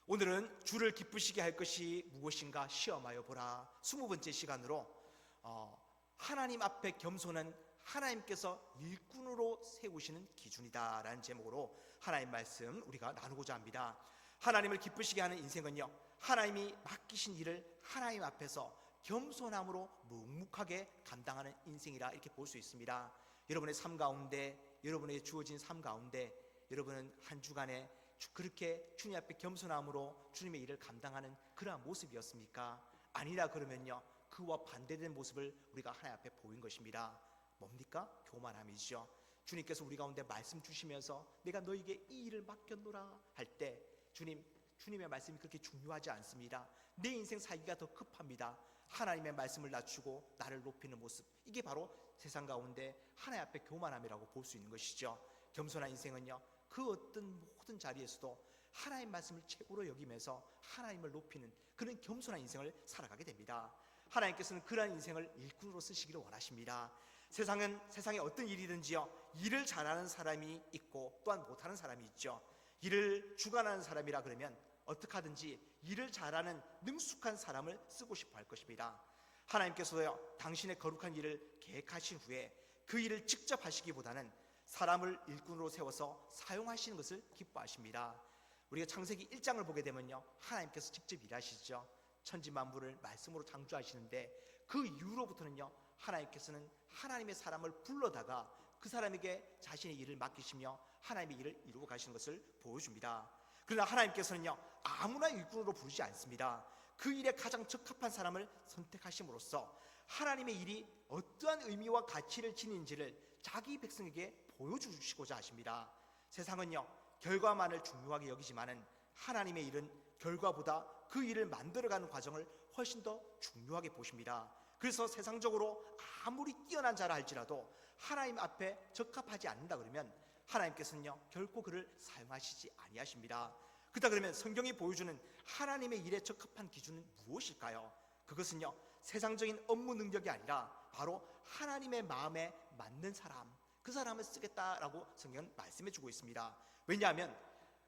오늘은 주를 기쁘시게 할 것이 무엇인가 시험하여 보라 20번째 시간으로 하나님 앞에 겸손은 하나님께서 일꾼으로 세우시는 기준이다 라는 제목으로 하나님 말씀 우리가 나누고자 합니다. 하나님을 기쁘시게 하는 인생은요, 하나님이 맡기신 일을 하나님 앞에서 겸손함으로 묵묵하게 감당하는 인생이라 이렇게 볼 수 있습니다. 여러분의 삶 가운데, 여러분의 주어진 삶 가운데 여러분은 한 주간에 그렇게 주님 앞에 겸손함으로 주님의 일을 감당하는 그러한 모습이었습니까? 아니라 그러면요, 그와 반대된 모습을 우리가 하나님 앞에 보인 것입니다. 뭡니까? 교만함이죠. 주님께서 우리 가운데 말씀 주시면서 내가 너에게 이 일을 맡겼노라 할 때 주님의 말씀이 그렇게 중요하지 않습니다. 내 인생 살기가 더 급합니다. 하나님의 말씀을 낮추고 나를 높이는 모습, 이게 바로 세상 가운데 하나님 앞에 교만함이라고 볼 수 있는 것이죠. 겸손한 인생은요, 그 어떤 모든 자리에서도 하나님 말씀을 최고로 여기면서 하나님을 높이는 그런 겸손한 인생을 살아가게 됩니다. 하나님께서는 그러한 인생을 일꾼으로 쓰시기를 원하십니다. 세상에 어떤 일이든지요, 일을 잘하는 사람이 있고 또한 못하는 사람이 있죠. 일을 주관하는 사람이라 그러면 어떻게 하든지 일을 잘하는 능숙한 사람을 쓰고 싶어 할 것입니다. 하나님께서요, 당신의 거룩한 일을 계획하신 후에 그 일을 직접 하시기보다는 사람을 일꾼으로 세워서 사용하시는 것을 기뻐하십니다. 우리가 창세기 1장을 보게 되면요, 하나님께서 직접 일하시죠. 천지만물을 말씀으로 창조하시는데 그 이후로부터는요, 하나님께서는 하나님의 사람을 불러다가 그 사람에게 자신의 일을 맡기시며 하나님의 일을 이루어 가시는 것을 보여줍니다. 그러나 하나님께서는요, 아무나 일꾼으로 부르지 않습니다. 그 일에 가장 적합한 사람을 선택하심으로써 하나님의 일이 어떠한 의미와 가치를 지니는지를 자기 백성에게 보여주시고자 하십니다. 세상은요, 결과만을 중요하게 여기지만은 하나님의 일은 결과보다 그 일을 만들어가는 과정을 훨씬 더 중요하게 보십니다. 그래서 세상적으로 아무리 뛰어난 자라 할지라도 하나님 앞에 적합하지 않는다 그러면 하나님께서는요, 결코 그를 사용하시지 아니하십니다. 그렇다 그러면 성경이 보여주는 하나님의 일에 적합한 기준은 무엇일까요? 그것은요, 세상적인 업무 능력이 아니라 바로 하나님의 마음에 맞는 사람, 그 사람을 쓰겠다라고 성경은 말씀해 주고 있습니다. 왜냐하면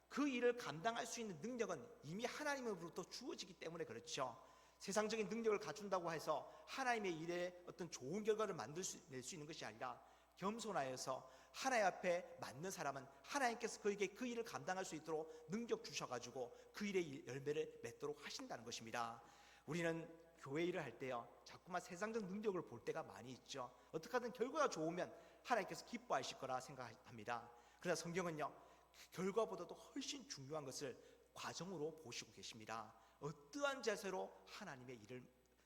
그 일을 감당할 수 있는 능력은 이미 하나님으로부터 주어지기 때문에 그렇죠. 세상적인 능력을 갖춘다고 해서 하나님의 일에 어떤 좋은 결과를 낼 수 있는 것이 아니라 겸손하여서 하나님 앞에 맞는 사람은 하나님께서 그에게 그 일을 감당할 수 있도록 능력 주셔가지고 그 일의 열매를 맺도록 하신다는 것입니다. 우리는 교회 일을 할 때요, 자꾸만 세상적 능력을 볼 때가 많이 있죠. 어떻게 하든 결과가 좋으면 하나님께서 기뻐하실 거라 생각합니다. 그러나 성경은요, 결과보다도 훨씬 중요한 것을 과정으로 보시고 계십니다. 어떠한 자세로 하나님의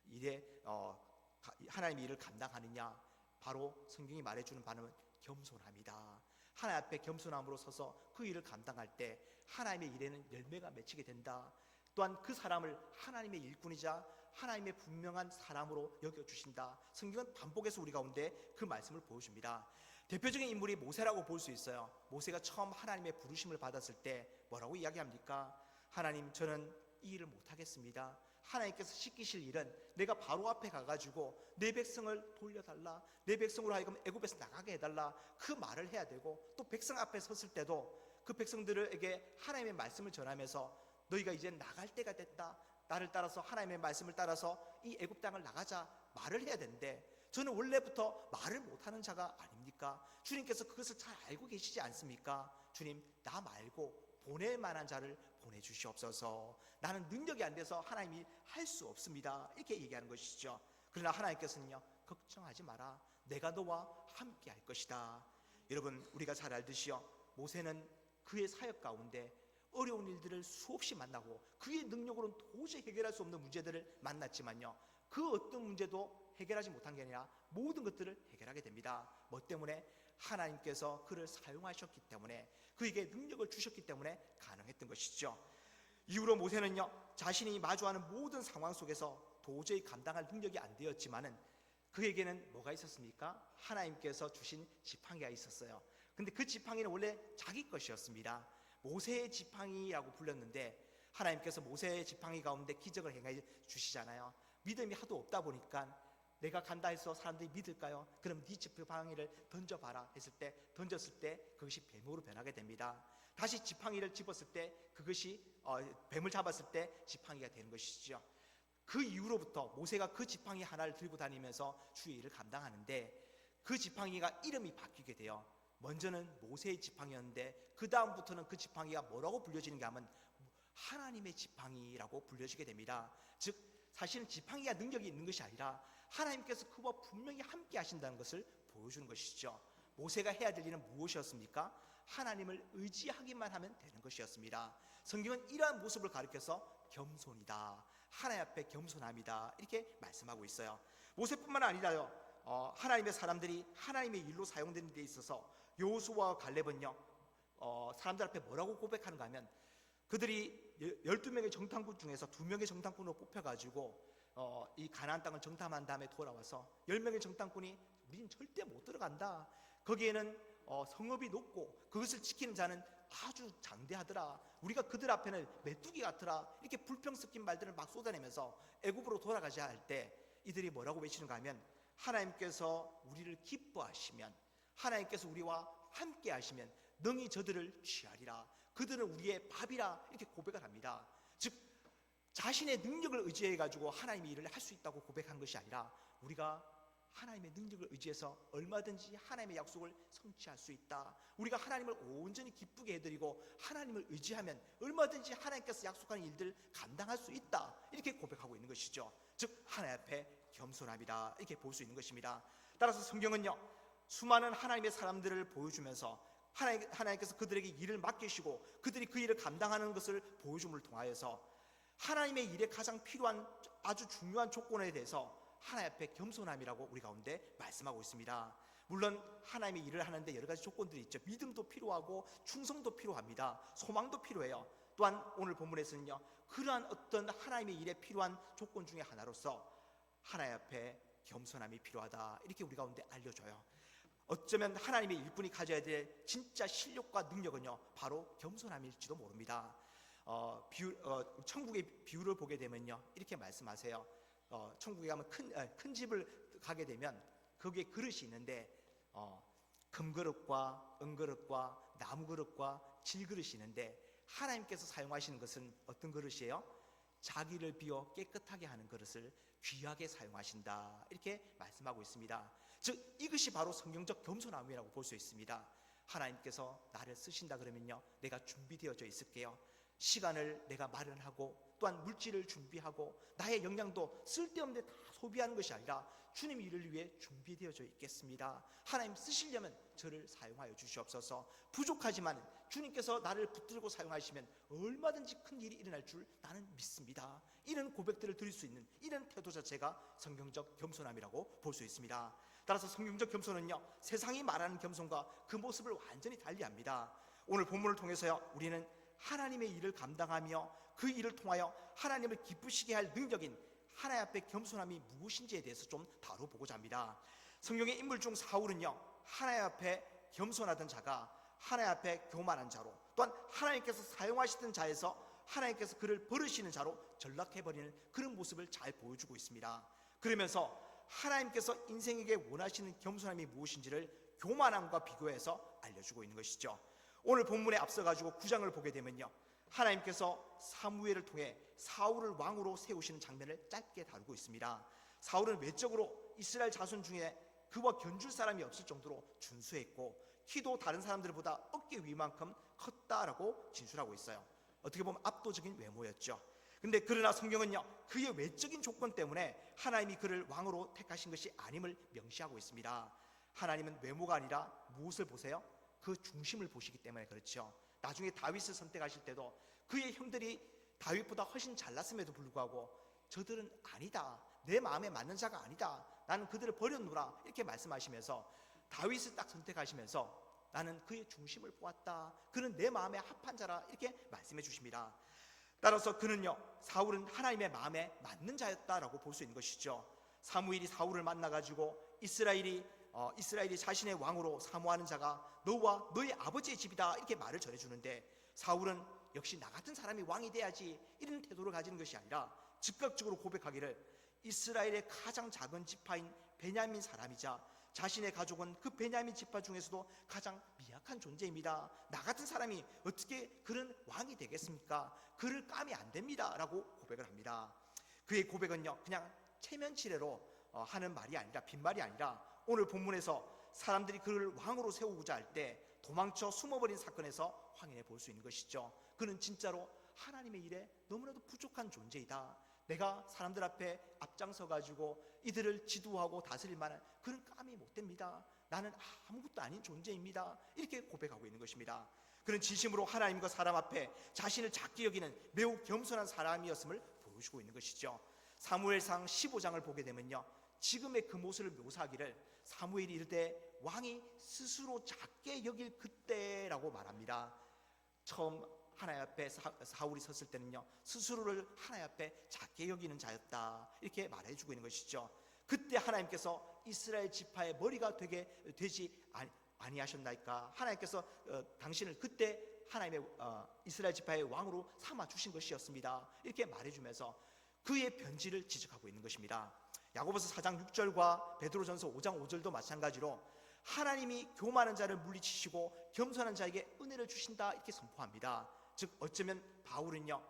일을 감당하느냐, 바로 성경이 말해주는 바는 겸손함이다. 하나님 앞에 겸손함으로 서서 그 일을 감당할 때 하나님의 일에는 열매가 맺히게 된다. 또한 그 사람을 하나님의 일꾼이자 하나님의 분명한 사람으로 여겨주신다. 성경은 반복해서 우리 가운데 그 말씀을 보여줍니다. 대표적인 인물이 모세라고 볼 수 있어요. 모세가 처음 하나님의 부르심을 받았을 때 뭐라고 이야기합니까? 하나님, 저는 이 일을 못하겠습니다. 하나님께서 시키실 일은 내가 바로 앞에 가가지고 내 백성을 돌려달라, 내 백성으로 하여금 애굽에서 나가게 해달라, 그 말을 해야 되고, 또 백성 앞에 섰을 때도 그 백성들에게 하나님의 말씀을 전하면서 너희가 이제 나갈 때가 됐다, 나를 따라서 하나님의 말씀을 따라서 이 애굽 땅을 나가자 말을 해야 되는데, 저는 원래부터 말을 못하는 자가 아닙니까? 주님께서 그것을 잘 알고 계시지 않습니까? 주님, 나 말고 보낼 만한 자를 보내주시옵소서. 나는 능력이 안 돼서 하나님이 할 수 없습니다, 이렇게 얘기하는 것이죠. 그러나 하나님께서는요, 걱정하지 마라, 내가 너와 함께 할 것이다. 여러분, 우리가 잘 알듯이요, 모세는 그의 사역 가운데 어려운 일들을 수없이 만나고 그의 능력으로는 도저히 해결할 수 없는 문제들을 만났지만요, 그 어떤 문제도 해결하지 못한 게 아니라 모든 것들을 해결하게 됩니다. 뭐 때문에? 하나님께서 그를 사용하셨기 때문에, 그에게 능력을 주셨기 때문에 가능했던 것이죠. 이후로 모세는요, 자신이 마주하는 모든 상황 속에서 도저히 감당할 능력이 안 되었지만은 그에게는 뭐가 있었습니까? 하나님께서 주신 지팡이가 있었어요. 근데 그 지팡이는 원래 자기 것이었습니다. 모세의 지팡이라고 불렸는데 하나님께서 모세의 지팡이 가운데 기적을 행해 주시잖아요. 믿음이 하도 없다 보니까 내가 간다 해서 사람들이 믿을까요? 그럼 네 지팡이를 던져봐라 했을 때, 던졌을 때 그것이 뱀으로 변하게 됩니다. 다시 지팡이를 집었을 때 그것이 뱀을 잡았을 때 지팡이가 되는 것이죠. 그 이후로부터 모세가 그 지팡이 하나를 들고 다니면서 주의 일을 감당하는데, 그 지팡이가 이름이 바뀌게 돼요. 먼저는 모세의 지팡이였는데 그 다음부터는 그 지팡이가 뭐라고 불려지는가 하면 하나님의 지팡이라고 불려지게 됩니다. 즉 사실은 지팡이가 능력이 있는 것이 아니라 하나님께서 그와 분명히 함께 하신다는 것을 보여주는 것이죠. 모세가 해야 될 일은 무엇이었습니까? 하나님을 의지하기만 하면 되는 것이었습니다. 성경은 이러한 모습을 가리켜서 겸손이다, 하나님 앞에 겸손함이다, 이렇게 말씀하고 있어요. 모세뿐만 아니라요, 하나님의 사람들이 하나님의 일로 사용되는 데 있어서 여호수아와 갈렙은요, 사람들 앞에 뭐라고 고백하는가 하면, 그들이 12명의 정탐꾼 중에서 2명의 정탐꾼으로 뽑혀가지고 이 가나안 땅을 정탐한 다음에 돌아와서 10명의 정탐꾼이 우리는 절대 못 들어간다, 거기에는 성읍이 높고 그것을 지키는 자는 아주 장대하더라, 우리가 그들 앞에는 메뚜기 같더라, 이렇게 불평 섞인 말들을 막 쏟아내면서 애굽으로 돌아가자 할 때 이들이 뭐라고 외치는가 하면, 하나님께서 우리를 기뻐하시면, 하나님께서 우리와 함께 하시면 능히 저들을 취하리라, 그들은 우리의 밥이라, 이렇게 고백을 합니다. 즉 자신의 능력을 의지해 가지고 하나님의 일을 할 수 있다고 고백한 것이 아니라, 우리가 하나님의 능력을 의지해서 얼마든지 하나님의 약속을 성취할 수 있다, 우리가 하나님을 온전히 기쁘게 해드리고 하나님을 의지하면 얼마든지 하나님께서 약속하는 일들을 감당할 수 있다, 이렇게 고백하고 있는 것이죠. 즉 하나님 앞에 겸손함이다, 이렇게 볼 수 있는 것입니다. 따라서 성경은요, 수많은 하나님의 사람들을 보여주면서 하나님께서 그들에게 일을 맡기시고 그들이 그 일을 감당하는 것을 보여줌을 통하여서 하나님의 일에 가장 필요한 아주 중요한 조건에 대해서 하나님 앞에 겸손함이라고 우리 가운데 말씀하고 있습니다. 물론 하나님의 일을 하는데 여러 가지 조건들이 있죠. 믿음도 필요하고 충성도 필요합니다. 소망도 필요해요. 또한 오늘 본문에서는요, 그러한 어떤 하나님의 일에 필요한 조건 중에 하나로서 하나님 앞에 겸손함이 필요하다, 이렇게 우리 가운데 알려줘요. 어쩌면 하나님의 일꾼이 가져야 될 진짜 실력과 능력은요, 바로 겸손함일지도 모릅니다. 천국의 비유를 보게 되면요, 이렇게 말씀하세요. 천국에 가면 큰 집을 가게 되면 거기에 그릇이 있는데 금그릇과 은그릇과 나무그릇과 질그릇이 있는데, 하나님께서 사용하시는 것은 어떤 그릇이에요? 자기를 비워 깨끗하게 하는 그릇을 귀하게 사용하신다, 이렇게 말씀하고 있습니다. 즉 이것이 바로 성경적 겸손함이라고 볼 수 있습니다. 하나님께서 나를 쓰신다 그러면요, 내가 준비되어져 있을게요. 시간을 내가 마련하고 또한 물질을 준비하고 나의 역량도 쓸데없는 데 다 소비하는 것이 아니라 주님 일을 위해 준비되어져 있겠습니다. 하나님 쓰시려면 저를 사용하여 주시옵소서. 부족하지만 주님께서 나를 붙들고 사용하시면 얼마든지 큰 일이 일어날 줄 나는 믿습니다. 이런 고백들을 드릴 수 있는 이런 태도 자체가 성경적 겸손함이라고 볼 수 있습니다. 따라서 성경적 겸손은요, 세상이 말하는 겸손과 그 모습을 완전히 달리합니다. 오늘 본문을 통해서요, 우리는 하나님의 일을 감당하며 그 일을 통하여 하나님을 기쁘시게 할 능력인 하나님 앞에 겸손함이 무엇인지에 대해서 좀 다뤄보고자 합니다. 성경의 인물 중 사울은요, 하나님 앞에 겸손하던 자가 하나님 앞에 교만한 자로, 또한 하나님께서 사용하시던 자에서 하나님께서 그를 버리시는 자로 전락해버리는 그런 모습을 잘 보여주고 있습니다. 그러면서 하나님께서 인생에게 원하시는 겸손함이 무엇인지를 교만함과 비교해서 알려주고 있는 것이죠. 오늘 본문에 앞서가지고 9장을 보게 되면요, 하나님께서 사무엘을 통해 사울을 왕으로 세우시는 장면을 짧게 다루고 있습니다. 사울은 외적으로 이스라엘 자손 중에 그와 견줄 사람이 없을 정도로 준수했고 키도 다른 사람들보다 어깨 위만큼 컸다라고 진술하고 있어요. 어떻게 보면 압도적인 외모였죠. 근데 그러나 성경은요, 그의 외적인 조건 때문에 하나님이 그를 왕으로 택하신 것이 아님을 명시하고 있습니다. 하나님은 외모가 아니라 무엇을 보세요? 그 중심을 보시기 때문에 그렇죠. 나중에 다윗을 선택하실 때도 그의 형들이 다윗보다 훨씬 잘났음에도 불구하고 저들은 아니다, 내 마음에 맞는 자가 아니다, 나는 그들을 버렸노라, 이렇게 말씀하시면서 다윗을 딱 선택하시면서 나는 그의 중심을 보았다, 그는 내 마음에 합한 자라, 이렇게 말씀해 주십니다. 따라서 그는요, 사울은 하나님의 마음에 맞는 자였다라고 볼 수 있는 것이죠. 사무엘이 사울을 만나가지고 이스라엘이 자신의 왕으로 사모하는 자가 너와 너의 아버지의 집이다, 이렇게 말을 전해주는데, 사울은 역시 나 같은 사람이 왕이 돼야지, 이런 태도를 가지는 것이 아니라 즉각적으로 고백하기를 이스라엘의 가장 작은 지파인 베냐민 사람이자 자신의 가족은 그 베냐민 지파 중에서도 가장 미약한 존재입니다. 나 같은 사람이 어떻게 그런 왕이 되겠습니까? 그를 까면 안 됩니다 라고 고백을 합니다. 그의 고백은요, 그냥 체면치레로 하는 말이 아니라, 빈말이 아니라, 오늘 본문에서 사람들이 그를 왕으로 세우고자 할 때 도망쳐 숨어버린 사건에서 확인해 볼 수 있는 것이죠. 그는 진짜로 하나님의 일에 너무나도 부족한 존재이다. 내가 사람들 앞에 앞장서 가지고 이들을 지도하고 다스릴 만한 그런 감이 못 됩니다. 나는 아무것도 아닌 존재입니다. 이렇게 고백하고 있는 것입니다. 그는 진심으로 하나님과 사람 앞에 자신을 작게 여기는 매우 겸손한 사람이었음을 보여주고 있는 것이죠. 사무엘상 15장을 보게 되면요, 지금의 그 모습을 묘사하기를 사무엘이 이르되 왕이 스스로 작게 여길 그때라고 말합니다. 처음 하나님 앞에 사울이 섰을 때는요, 스스로를 하나님 앞에 작게 여기는 자였다, 이렇게 말해주고 있는 것이죠. 그때 하나님께서 이스라엘 지파의 머리가 되지 아니하셨나이까? 하나님께서 당신을 그때 하나님의 이스라엘 지파의 왕으로 삼아 주신 것이었습니다. 이렇게 말해주면서 그의 변질을 지적하고 있는 것입니다. 야고보서 4장 6절과 베드로전서 5장 5절도 마찬가지로 하나님이 교만한 자를 물리치시고 겸손한 자에게 은혜를 주신다, 이렇게 선포합니다. 즉 어쩌면 바울은요,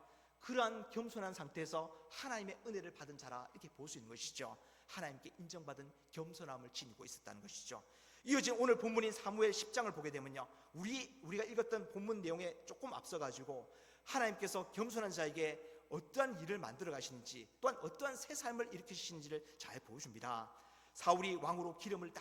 그러한 겸손한 상태에서 하나님의 은혜를 받은 자라, 이렇게 볼 수 있는 것이죠. 하나님께 인정받은 겸손함을 지니고 있었다는 것이죠. 이어진 오늘 본문인 사무엘 10장을 보게 되면요, 우리가 읽었던 본문 내용에 조금 앞서가지고 하나님께서 겸손한 자에게 어떠한 일을 만들어 가시는지, 또한 어떠한 새 삶을 일으키시는지를 잘 보여줍니다. 사울이 왕으로 기름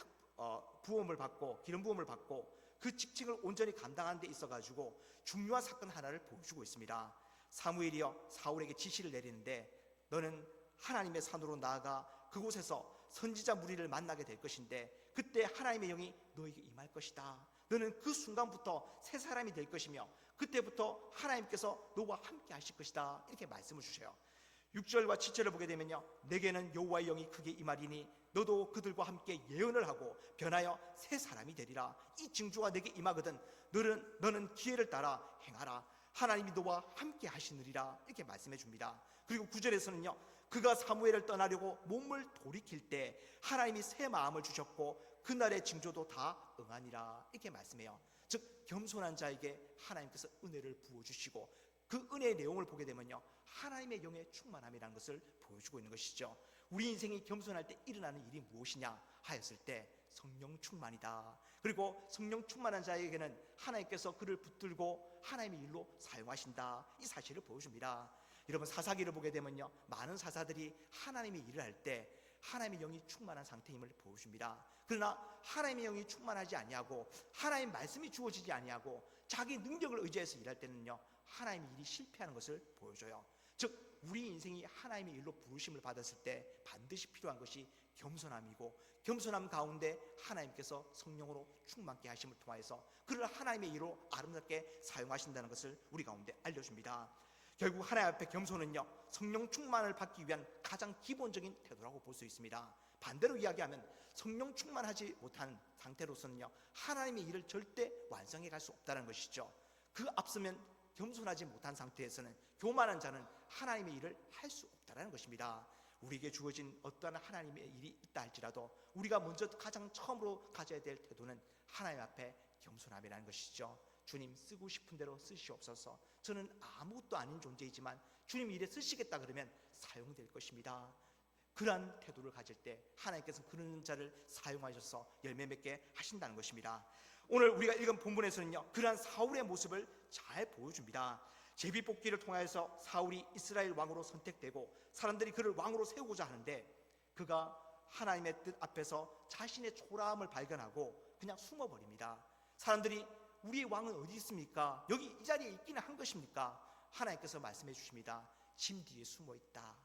부음을 받고 그 직책을 온전히 감당하는 데 있어가지고 중요한 사건 하나를 보여주고 있습니다. 사무엘이요, 사울에게 지시를 내리는데, 너는 하나님의 산으로 나아가 그곳에서 선지자 무리를 만나게 될 것인데 그때 하나님의 영이 너에게 임할 것이다. 너는 그 순간부터 새 사람이 될 것이며 그때부터 하나님께서 너와 함께 하실 것이다, 이렇게 말씀을 주셔요. 6절과 7절을 보게 되면요, 내게는 여호와의 영이 크게 임하리니 너도 그들과 함께 예언을 하고 변하여 새 사람이 되리라. 이 징조가 내게 임하거든 너는 기회를 따라 행하라. 하나님이 너와 함께 하시느리라, 이렇게 말씀해 줍니다. 그리고 9절에서는요, 그가 사무엘을 떠나려고 몸을 돌이킬 때 하나님이 새 마음을 주셨고 그날의 징조도 다 응하니라, 이렇게 말씀해요. 즉 겸손한 자에게 하나님께서 은혜를 부어주시고 그 은혜의 내용을 보게 되면요, 하나님의 영의 충만함이라는 것을 보여주고 있는 것이죠. 우리 인생이 겸손할 때 일어나는 일이 무엇이냐 하였을 때 성령 충만이다. 그리고 성령 충만한 자에게는 하나님께서 그를 붙들고 하나님의 일로 사용하신다, 이 사실을 보여줍니다. 여러분, 사사기를 보게 되면요, 많은 사사들이 하나님의 일을 할 때 하나님의 영이 충만한 상태임을 보여줍니다. 그러나 하나님의 영이 충만하지 아니하고 하나님의 말씀이 주어지지 아니하고 자기 능력을 의지해서 일할 때는요, 하나님의 일이 실패하는 것을 보여줘요. 즉 우리 인생이 하나님의 일로 부르심을 받았을 때 반드시 필요한 것이 겸손함이고, 겸손함 가운데 하나님께서 성령으로 충만케 하심을 통하여서 그를 하나님의 일로 아름답게 사용하신다는 것을 우리 가운데 알려줍니다. 결국 하나님 앞에 겸손은요, 성령 충만을 받기 위한 가장 기본적인 태도라고 볼 수 있습니다. 반대로 이야기하면 성령 충만하지 못한 상태로서는요, 하나님의 일을 절대 완성해 갈 수 없다는 것이죠. 그 앞서면 겸손하지 못한 상태에서는 교만한 자는 하나님의 일을 할 수 없다는 것입니다. 우리에게 주어진 어떠한 하나님의 일이 있다 할지라도 우리가 먼저 가장 처음으로 가져야 될 태도는 하나님 앞에 겸손함이라는 것이죠. 주님, 쓰고 싶은 대로 쓰시옵소서. 저는 아무것도 아닌 존재이지만 주님 일에 쓰시겠다 그러면 사용될 것입니다. 그러한 태도를 가질 때 하나님께서 그런 자를 사용하셔서 열매 맺게 하신다는 것입니다. 오늘 우리가 읽은 본문에서는요, 그러한 사울의 모습을 잘 보여줍니다. 제비뽑기를 통하여서 사울이 이스라엘 왕으로 선택되고 사람들이 그를 왕으로 세우고자 하는데 그가 하나님의 뜻 앞에서 자신의 초라함을 발견하고 그냥 숨어버립니다. 사람들이 우리의 왕은 어디 있습니까? 여기 이 자리에 있기는 한 것입니까? 하나님께서 말씀해 주십니다. 짐 뒤에 숨어 있다.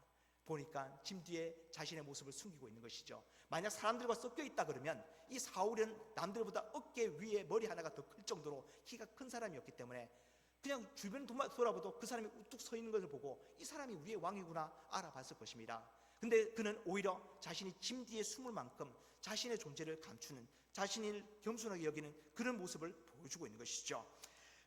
보니까 짐 뒤에 자신의 모습을 숨기고 있는 것이죠. 만약 사람들과 섞여 있다 그러면 이 사울은 남들보다 어깨 위에 머리 하나가 더 클 정도로 키가 큰 사람이었기 때문에 그냥 주변 돌아봐도 그 사람이 우뚝 서 있는 것을 보고 이 사람이 우리의 왕이구나 알아봤을 것입니다. 근데 그는 오히려 자신이 짐 뒤에 숨을 만큼 자신의 존재를 감추는, 자신을 겸손하게 여기는 그런 모습을 보여주고 있는 것이죠.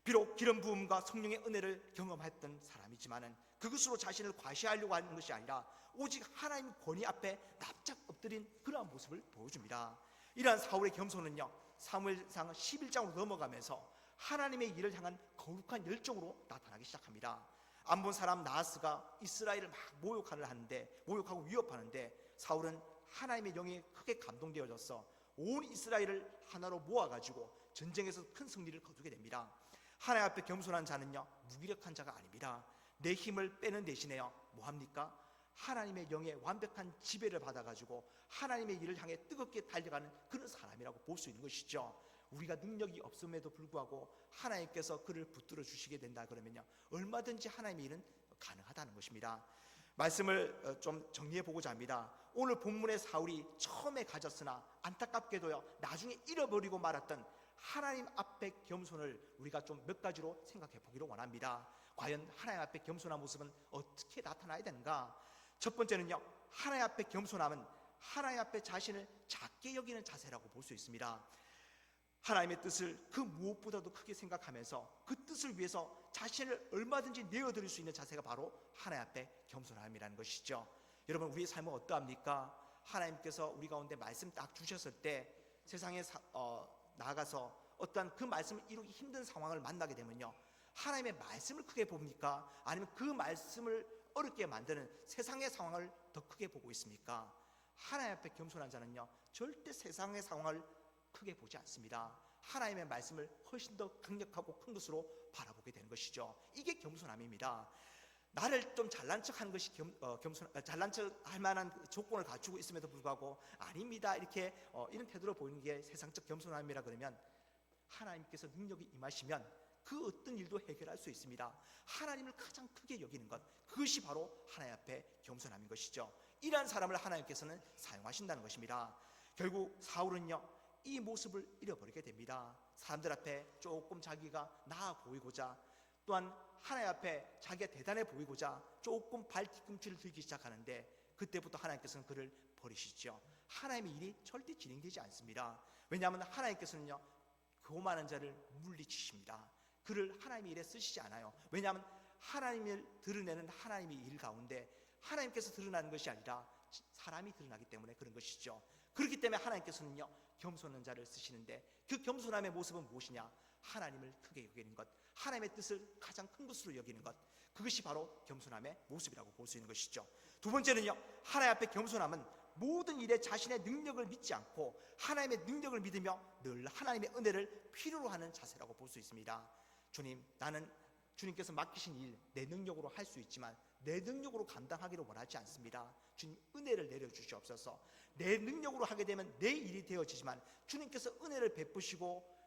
비록 기름 부음과 성령의 은혜를 경험했던 사람이지만은 그것으로 자신을 과시하려고 하는 것이 아니라 오직 하나님 권위 앞에 납작 엎드린 그러한 모습을 보여줍니다. 이러한 사울의 겸손은요, 사무엘상 11장으로 넘어가면서 하나님의 일을 향한 거룩한 열정으로 나타나기 시작합니다. 암몬 사람 나하스가 이스라엘을 막 모욕하고 위협하는데 사울은 하나님의 영에 크게 감동되어져서 온 이스라엘을 하나로 모아가지고 전쟁에서 큰 승리를 거두게 됩니다. 하나님 앞에 겸손한 자는요, 무기력한 자가 아닙니다. 내 힘을 빼는 대신에요, 뭐합니까? 하나님의 영의 완벽한 지배를 받아가지고 하나님의 일을 향해 뜨겁게 달려가는 그런 사람이라고 볼 수 있는 것이죠. 우리가 능력이 없음에도 불구하고 하나님께서 그를 붙들어 주시게 된다 그러면요, 얼마든지 하나님의 일은 가능하다는 것입니다. 말씀을 좀 정리해 보고자 합니다. 오늘 본문의 사울이 처음에 가졌으나 안타깝게도요, 나중에 잃어버리고 말았던 하나님 앞에 겸손을 우리가 좀 몇 가지로 생각해 보기를 원합니다. 과연 하나님 앞에 겸손한 모습은 어떻게 나타나야 되는가? 첫 번째는요, 하나님 앞에 겸손함은 하나님 앞에 자신을 작게 여기는 자세라고 볼 수 있습니다. 하나님의 뜻을 그 무엇보다도 크게 생각하면서 그 뜻을 위해서 자신을 얼마든지 내어드릴 수 있는 자세가 바로 하나님 앞에 겸손함이라는 것이죠. 여러분, 우리의 삶은 어떠합니까? 하나님께서 우리 가운데 말씀 딱 주셨을 때 세상에 나아가서 어떠한 그 말씀을 이루기 힘든 상황을 만나게 되면요, 하나님의 말씀을 크게 봅니까? 아니면 그 말씀을 어렵게 만드는 세상의 상황을 더 크게 보고 있습니까? 하나님 앞에 겸손한 자는요, 절대 세상의 상황을 크게 보지 않습니다. 하나님의 말씀을 훨씬 더 강력하고 큰 것으로 바라보게 되는 것이죠. 이게 겸손함입니다. 나를 좀 잘난 척하는 것이 잘난 척할 만한 조건을 갖추고 있음에도 불구하고 아닙니다, 이렇게 이런 태도로 보이는 게 세상적 겸손함이라 그러면 하나님께서 능력이 임하시면 그 어떤 일도 해결할 수 있습니다. 하나님을 가장 크게 여기는 것, 그것이 바로 하나님 앞에 겸손함인 것이죠. 이러한 사람을 하나님께서는 사용하신다는 것입니다. 결국 사울은요, 이 모습을 잃어버리게 됩니다. 사람들 앞에 조금 자기가 나아 보이고자, 또한 하나님 앞에 자기가 대단해 보이고자 조금 발 뒤꿈치를 들기 시작하는데 그때부터 하나님께서는 그를 버리시죠. 하나님의 일이 절대 진행되지 않습니다. 왜냐하면 하나님께서는요, 교만한 자를 물리치십니다. 그를 하나님의 일에 쓰시지 않아요. 왜냐하면 하나님을 드러내는 하나님의 일 가운데 하나님께서 드러나는 것이 아니라 사람이 드러나기 때문에 그런 것이죠. 그렇기 때문에 하나님께서는요, 겸손한 자를 쓰시는데 그 겸손함의 모습은 무엇이냐? 하나님을 크게 여기는 것, 하나님의 뜻을 가장 큰 것으로 여기는 것, 그것이 바로 겸손함의 모습이라고 볼 수 있는 것이죠. 두 번째는요, 하나님 앞에 겸손함은 모든 일에 자신의 능력을 믿지 않고 하나님의 능력을 믿으며 늘 하나님의 은혜를 필요로 하는 자세라고 볼 수 있습니다. 주님, 나는 주님께서 맡기신 일 내 능력으로 할 수 있지만 내 능력으로 감당하기를 원하지 않습니다. 주님, 은혜를 내려주시옵소서. 내 능력으로 하게 되면 내 일이 되어지지만 주님께서 은혜를 베푸시고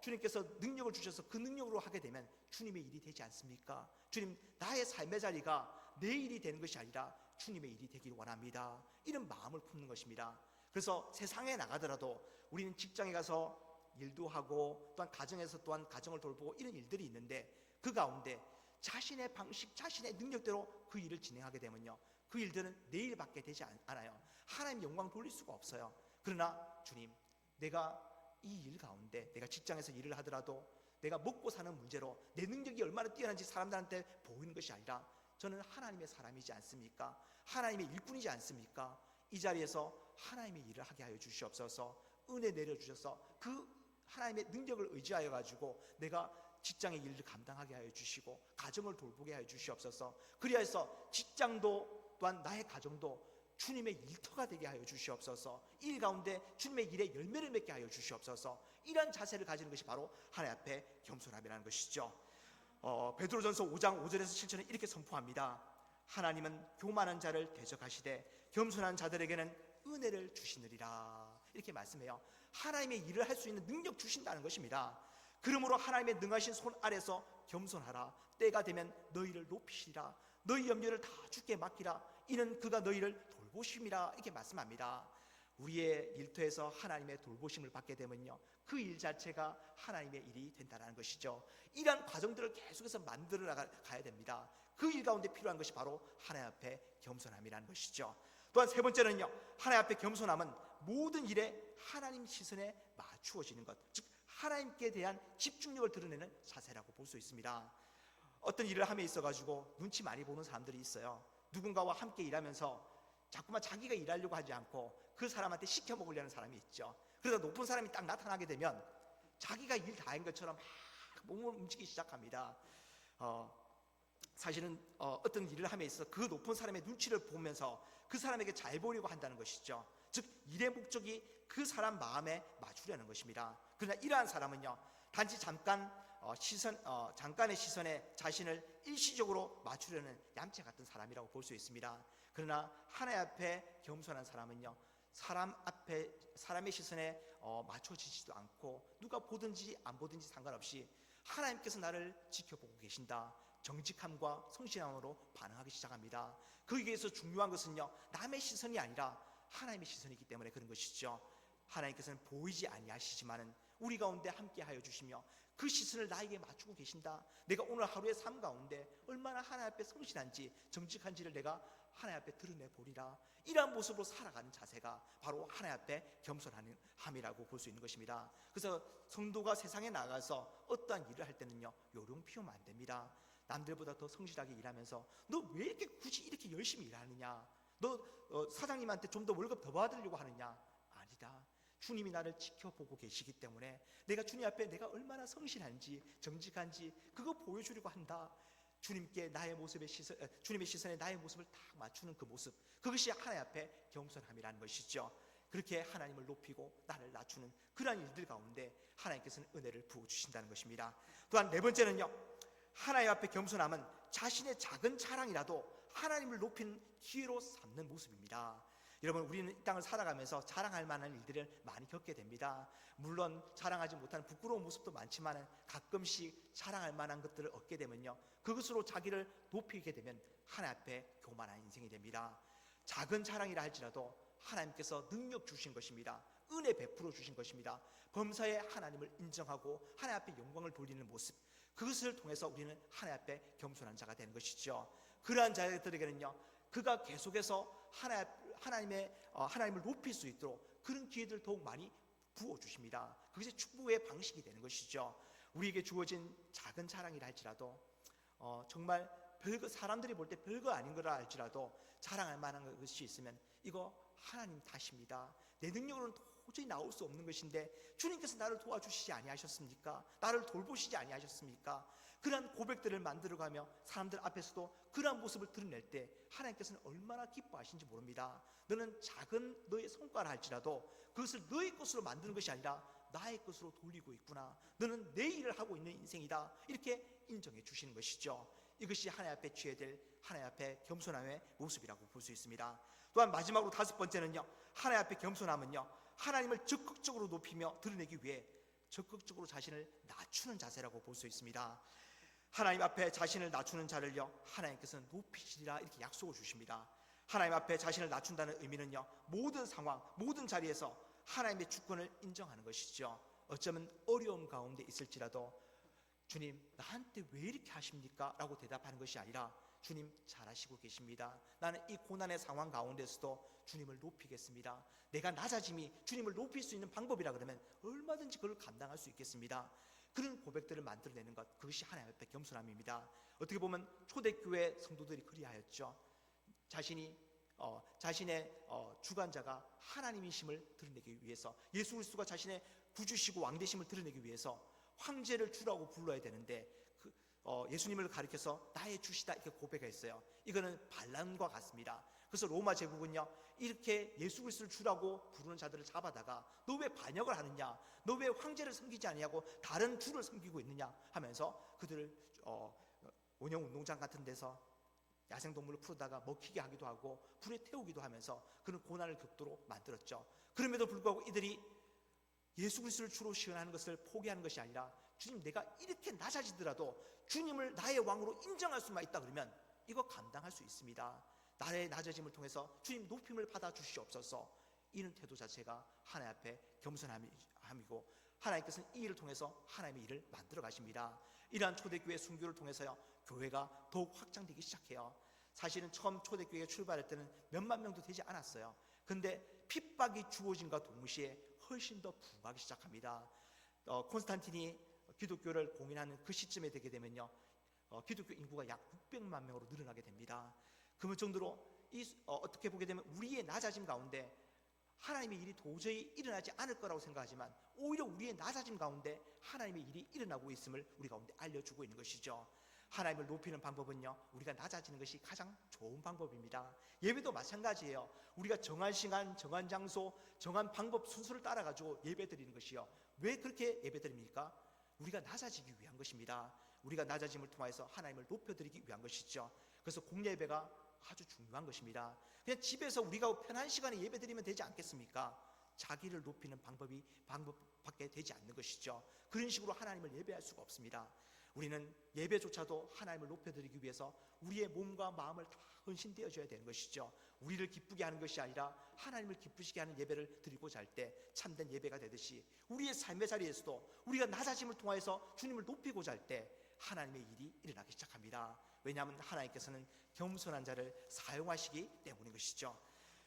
주님께서 능력을 주셔서 그 능력으로 하게 되면 주님의 일이 되지 않습니까? 주님, 나의 삶의 자리가 내 일이 되는 것이 아니라 주님의 일이 되기를 원합니다. 이런 마음을 품는 것입니다. 그래서 세상에 나가더라도 우리는 직장에 가서 일도 하고 또한 가정에서 또한 가정을 돌보고 이런 일들이 있는데 그 가운데 자신의 방식, 자신의 능력대로 그 일을 진행하게 되면요, 그 일들은 내 일밖에 되지 않아요. 하나님 영광 돌릴 수가 없어요. 그러나 주님, 내가 이 일 가운데 내가 직장에서 일을 하더라도 내가 먹고 사는 문제로 내 능력이 얼마나 뛰어난지 사람들한테 보이는 것이 아니라 저는 하나님의 사람이지 않습니까? 하나님의 일꾼이지 않습니까? 이 자리에서 하나님의 일을 하게 하여 주시옵소서. 은혜 내려주셔서 그 하나님의 능력을 의지하여 가지고 내가 직장의 일을 감당하게 하여 주시고 가정을 돌보게 하여 주시옵소서. 그리하여서 직장도 또한 나의 가정도 주님의 일터가 되게 하여 주시옵소서. 일 가운데 주님의 일에 열매를 맺게 하여 주시옵소서. 이러한 자세를 가지는 것이 바로 하나님 앞에 겸손함이라는 것이죠. 베드로전서 5장 5절에서 7절은 이렇게 선포합니다. 하나님은 교만한 자를 대적하시되 겸손한 자들에게는 은혜를 주시느리라. 이렇게 말씀해요. 하나님의 일을 할 수 있는 능력 주신다는 것입니다. 그러므로 하나님의 능하신 손 아래서 겸손하라. 때가 되면 너희를 높이시리라. 너희 염려를 다 주께 맡기라. 이는 그가 너희를 돌보심이라. 이렇게 말씀합니다. 우리의 일터에서 하나님의 돌보심을 받게 되면요, 그 일 자체가 하나님의 일이 된다는 것이죠. 이러한 과정들을 계속해서 만들어 나가야 됩니다. 그 일 가운데 필요한 것이 바로 하나님 앞에 겸손함이라는 것이죠. 또한 세 번째는요, 하나님 앞에 겸손함은 모든 일에 하나님 시선에 맞추어지는 것, 즉 하나님께 대한 집중력을 드러내는 자세라고 볼 수 있습니다. 어떤 일을 함에 있어가지고 눈치 많이 보는 사람들이 있어요. 누군가와 함께 일하면서 자꾸만 자기가 일하려고 하지 않고 그 사람한테 시켜 먹으려는 사람이 있죠. 그러다 높은 사람이 딱 나타나게 되면 자기가 일 다 한 것처럼 막 몸을 움직이기 시작합니다. 사실은 어떤 일을 함에 있어서 그 높은 사람의 눈치를 보면서 그 사람에게 잘 보이려고 한다는 것이죠. 즉 일의 목적이 그 사람 마음에 맞추려는 것입니다. 그러나 이러한 사람은요, 단지 잠깐의 시선에 자신을 일시적으로 맞추려는 얌체 같은 사람이라고 볼 수 있습니다. 그러나 하나님 앞에 겸손한 사람은요, 사람의 시선에 맞춰지지도 않고 누가 보든지 안 보든지 상관없이 하나님께서 나를 지켜보고 계신다, 정직함과 성실함으로 반응하기 시작합니다. 거기에서 중요한 것은요, 남의 시선이 아니라 하나님의 시선이기 때문에 그런 것이죠. 하나님께서는 보이지 아니하시지만은 우리 가운데 함께하여 주시며 그 시선을 나에게 맞추고 계신다. 내가 오늘 하루의 삶 가운데 얼마나 하나님 앞에 성실한지 정직한지를 내가 하나님 앞에 드러내 보리라. 이러한 모습으로 살아가는 자세가 바로 하나님 앞에 겸손함이라고 볼 수 있는 것입니다. 그래서 성도가 세상에 나가서 어떠한 일을 할 때는요, 요령 피우면 안 됩니다. 남들보다 더 성실하게 일하면서 너 왜 이렇게 굳이 이렇게 열심히 일하느냐, 너 사장님한테 좀 더 월급 더 받으려고 하느냐, 아니다. 주님이 나를 지켜보고 계시기 때문에 내가 주님 앞에 내가 얼마나 성실한지 정직한지 그거 보여주려고 한다. 주님께 주님의 시선에 나의 모습을 딱 맞추는 그 모습, 그것이 하나님 앞에 겸손함이라는 것이죠. 그렇게 하나님을 높이고 나를 낮추는 그러한 일들 가운데 하나님께서는 은혜를 부어주신다는 것입니다. 또한 네 번째는요, 하나님 앞에 겸손함은 자신의 작은 자랑이라도 하나님을 높이는 기회로 삼는 모습입니다. 여러분, 우리는 이 땅을 살아가면서 자랑할 만한 일들을 많이 겪게 됩니다. 물론 자랑하지 못하는 부끄러운 모습도 많지만 가끔씩 자랑할 만한 것들을 얻게 되면요, 그것으로 자기를 높이게 되면 하나님 앞에 교만한 인생이 됩니다. 작은 자랑이라 할지라도 하나님께서 능력 주신 것입니다. 은혜 베풀어 주신 것입니다. 범사에 하나님을 인정하고 하나님 앞에 영광을 돌리는 모습, 그것을 통해서 우리는 하나님 앞에 겸손한 자가 되는 것이죠. 그러한 자들에게는요, 그가 계속해서 하나님을 높일 수 있도록 그런 기회들을 더욱 많이 부어주십니다. 그것이 축복의 방식이 되는 것이죠. 우리에게 주어진 작은 자랑이라 할지라도 정말 사람들이 볼 때 별거 아닌 거라 할지라도 자랑할 만한 것이 있으면 이거 하나님 탓입니다. 내 능력으로는 도저히 나올 수 없는 것인데 주님께서 나를 도와주시지 아니하셨습니까? 나를 돌보시지 아니하셨습니까? 그러한 고백들을 만들어가며 사람들 앞에서도 그러한 모습을 드러낼 때 하나님께서는 얼마나 기뻐하시는지 모릅니다. 너는 작은 너의 성과라 할지라도 그것을 너의 것으로 만드는 것이 아니라 나의 것으로 돌리고 있구나. 너는 내 일을 하고 있는 인생이다. 이렇게 인정해 주시는 것이죠. 이것이 하나님 앞에 취해야 될 하나님 앞에 겸손함의 모습이라고 볼 수 있습니다. 또한 마지막으로 다섯 번째는요, 하나님 앞에 겸손함은요, 하나님을 적극적으로 높이며 드러내기 위해 적극적으로 자신을 낮추는 자세라고 볼 수 있습니다. 하나님 앞에 자신을 낮추는 자를요, 하나님께서는 높이시리라 이렇게 약속을 주십니다. 하나님 앞에 자신을 낮춘다는 의미는요, 모든 상황, 모든 자리에서 하나님의 주권을 인정하는 것이죠. 어쩌면 어려움 가운데 있을지라도 주님, 나한테 왜 이렇게 하십니까? 라고 대답하는 것이 아니라 주님 잘하시고 계십니다. 나는 이 고난의 상황 가운데서도 주님을 높이겠습니다. 내가 낮아짐이 주님을 높일 수 있는 방법이라 그러면 얼마든지 그걸 감당할 수 있겠습니다. 그런 고백들을 만들어내는 것, 그것이 하나님 앞에 겸손함입니다. 어떻게 보면 초대교회 성도들이 그리하였죠. 자신의 주관자가 하나님이심을 드러내기 위해서, 예수 그리스도가 자신의 구주시고 왕되심을 드러내기 위해서 황제를 주라고 불러야 되는데 예수님을 가리켜서 나의 주시다 이렇게 고백했어요. 이거는 반란과 같습니다. 그래서 로마 제국은요, 이렇게 예수 그리스도를 주라고 부르는 자들을 잡아다가 너 왜 반역을 하느냐, 너 왜 황제를 섬기지 아니하고 다른 주를 섬기고 있느냐 하면서 그들을 원형 운동장 같은 데서 야생동물을 풀어다가 먹히게 하기도 하고 불에 태우기도 하면서 그런 고난을 겪도록 만들었죠. 그럼에도 불구하고 이들이 예수 그리스도를 주로 시원하는 것을 포기하는 것이 아니라 주님, 내가 이렇게 낮아지더라도 주님을 나의 왕으로 인정할 수만 있다 그러면 이거 감당할 수 있습니다. 나의 낮아짐을 통해서 주님 높임을 받아 주시옵소서. 이런 태도 자체가 하나님 앞에 겸손함이고 하나님께서는 이 일을 통해서 하나님의 일을 만들어 가십니다. 이러한 초대교회 순교를 통해서요, 교회가 더욱 확장되기 시작해요. 사실은 처음 초대교회가 출발할 때는 몇만 명도 되지 않았어요. 근데 핍박이 주어진과 동시에 훨씬 더 부흥하기 시작합니다. 콘스탄틴이 기독교를 공인하는 그 시점에 되게 되면요, 기독교 인구가 약 600만 명으로 늘어나게 됩니다. 그 정도로 어떻게 보게 되면 우리의 낮아짐 가운데 하나님의 일이 도저히 일어나지 않을 거라고 생각하지만 오히려 우리의 낮아짐 가운데 하나님의 일이 일어나고 있음을 우리 가운데 알려주고 있는 것이죠. 하나님을 높이는 방법은요, 우리가 낮아지는 것이 가장 좋은 방법입니다. 예배도 마찬가지예요. 우리가 정한 시간, 정한 장소, 정한 방법 순서를 따라가지고 예배 드리는 것이요, 왜 그렇게 예배 드립니까? 우리가 낮아지기 위한 것입니다. 우리가 낮아짐을 통해서 하나님을 높여드리기 위한 것이죠. 그래서 공예 예배가 아주 중요한 것입니다. 그냥 집에서 우리가 편한 시간에 예배 드리면 되지 않겠습니까? 자기를 높이는 방법밖에 되지 않는 것이죠. 그런 식으로 하나님을 예배할 수가 없습니다. 우리는 예배조차도 하나님을 높여드리기 위해서 우리의 몸과 마음을 다 헌신되어줘야 되는 것이죠. 우리를 기쁘게 하는 것이 아니라 하나님을 기쁘시게 하는 예배를 드리고자 할 때 참된 예배가 되듯이 우리의 삶의 자리에서도 우리가 낮아짐을 통해서 주님을 높이고자 할 때 하나님의 일이 일어나기 시작합니다. 왜냐하면 하나님께서는 겸손한 자를 사용하시기 때문인 것이죠.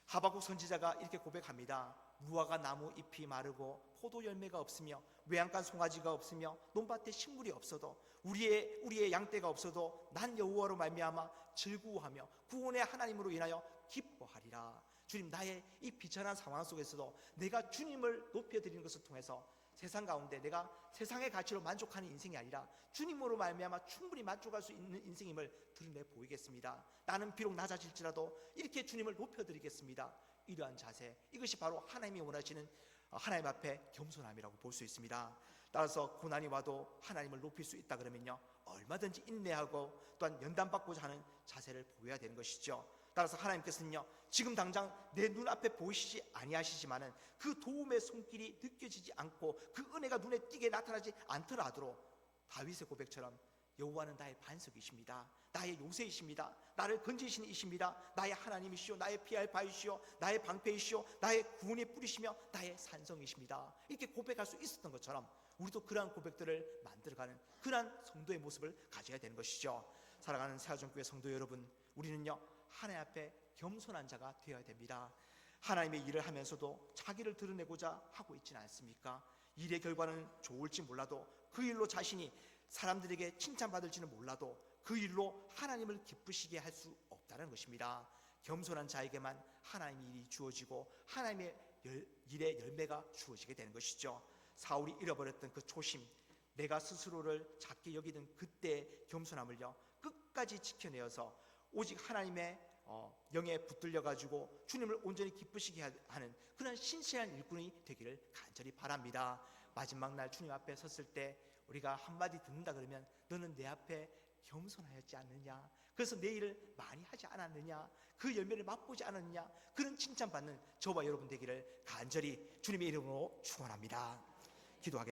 하박국 선지자가 이렇게 고백합니다. 무화과 나무 잎이 마르고 포도 열매가 없으며 외양간 송아지가 없으며 논밭에 식물이 없어도 우리의 양떼가 없어도 난 여호와로 말미암아 즐거워하며 구원의 하나님으로 인하여 기뻐하리라. 주님, 나의 이 비천한 상황 속에서도 내가 주님을 높여드리는 것을 통해서 세상 가운데 내가 세상의 가치로 만족하는 인생이 아니라 주님으로 말미암아 충분히 만족할 수 있는 인생임을 드러내 보이겠습니다. 나는 비록 낮아질지라도 이렇게 주님을 높여드리겠습니다. 이러한 자세, 이것이 바로 하나님이 원하시는 하나님 앞에 겸손함이라고 볼 수 있습니다. 따라서 고난이 와도 하나님을 높일 수 있다 그러면요, 얼마든지 인내하고 또한 연단받고자 하는 자세를 보여야 되는 것이죠. 따라서 하나님께서는요, 지금 당장 내 눈앞에 보이시지 아니하시지만은 그 도움의 손길이 느껴지지 않고 그 은혜가 눈에 띄게 나타나지 않더라도 다윗의 고백처럼 여호와는 나의 반석이십니다. 나의 요새이십니다. 나를 건지시는 이십니다. 나의 하나님이시오, 나의 피할 바이시오, 나의 방패이시오, 나의 구원의 뿌리시며 나의 산성이십니다. 이렇게 고백할 수 있었던 것처럼 우리도 그러한 고백들을 만들어가는 그러한 성도의 모습을 가져야 되는 것이죠. 사랑하는 새하정교회 성도 여러분, 우리는요, 하나님 앞에 겸손한 자가 되어야 됩니다. 하나님의 일을 하면서도 자기를 드러내고자 하고 있지는 않습니까? 일의 결과는 좋을지 몰라도 그 일로 자신이 사람들에게 칭찬받을지는 몰라도 그 일로 하나님을 기쁘시게 할 수 없다는 것입니다. 겸손한 자에게만 하나님의 일이 주어지고 하나님의 일의 열매가 주어지게 되는 것이죠. 사울이 잃어버렸던 그 초심, 내가 스스로를 작게 여기던 그때의 겸손함을요, 끝까지 지켜내어서 오직 하나님의 영에 붙들려 가지고 주님을 온전히 기쁘시게 하는 그런 신실한 일꾼이 되기를 간절히 바랍니다. 마지막 날 주님 앞에 섰을 때 우리가 한마디 듣는다 그러면 너는 내 앞에 겸손하였지 않느냐, 그래서 내 일을 많이 하지 않았느냐, 그 열매를 맛보지 않았느냐, 그런 칭찬받는 저와 여러분 되기를 간절히 주님의 이름으로 축원합니다. 기도하겠습니다.